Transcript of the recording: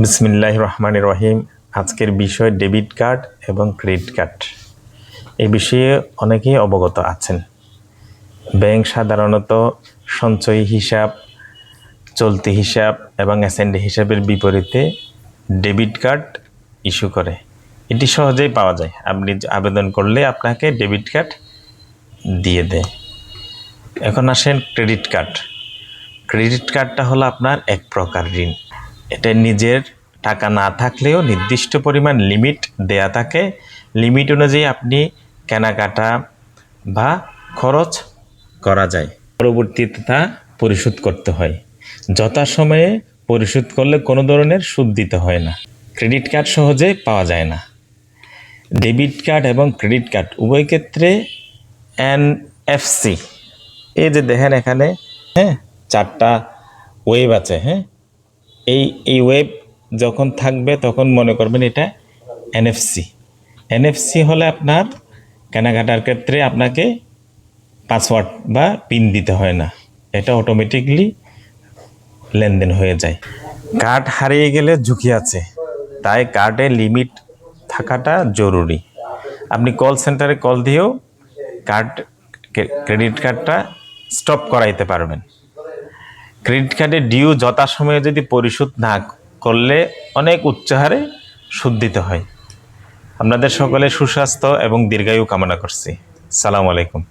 বিসমিল্লাহির রহমানির রহিম। আজকের বিষয় ডেবিট কার্ড এবং ক্রেডিট কার্ড। এই বিষয়ে অনেকেই অবগত আছেন। ব্যাংক সাধারণত সঞ্চয়ী হিসাব, চলতি হিসাব এবং এসএনডি হিসাবের বিপরীতে ডেবিট কার্ড ইস্যু করে। এটি সহজেই পাওয়া যায়। আপনি আবেদন করলে আপনাকে ডেবিট কার্ড দিয়ে দেয়। এখন আসেন ক্রেডিট কার্ড। ক্রেডিট কার্ডটা হলো আপনার এক প্রকার ঋণ। এটা নিজের টাকা না থাকলেও নির্দিষ্ট পরিমাণ লিমিট দেয়া থাকে। লিমিট অনুযায়ী আপনি কেনাকাটা বা খরচ করা যায়, পরবর্তীতে তা পরিশোধ করতে হয়। যথাসময়ে পরিশোধ করলে কোনো ধরনের সুদ দিতে হয় না। ক্রেডিট কার্ড সহজে পাওয়া যায় না। ডেবিট কার্ড এবং ক্রেডিট কার্ড উভয় ক্ষেত্রে এনএফসি, এই যে দেখেন এখানে চারটা ওয়েব আছে। এই ওয়েব যখন থাকবে তখন মনে করবেন এটা এনএফসি। এনএফসি হলে আপনার কেনাকাটার ক্ষেত্রে আপনাকে পাসওয়ার্ড বা পিন দিতে হয় না, এটা অটোমেটিকলি লেনদেন হয়ে যায়। কার্ড হারিয়ে গেলে ঝুঁকি আছে, তাই কার্ডে লিমিট থাকাটা জরুরি। আপনি কল সেন্টারে কল দিয়েও ক্রেডিট কার্ডটা স্টপ করাইতে পারবেন। ক্রেডিট কার্ডের ডিউ যথাসময়ে যদি পরিশোধ না করলে অনেক উচ্চ হারে সুদ দিতে হয়। আপনাদের সকলের সুস্বাস্থ্য এবং দীর্ঘায়ু কামনা করছি। সালামু আলাইকুম।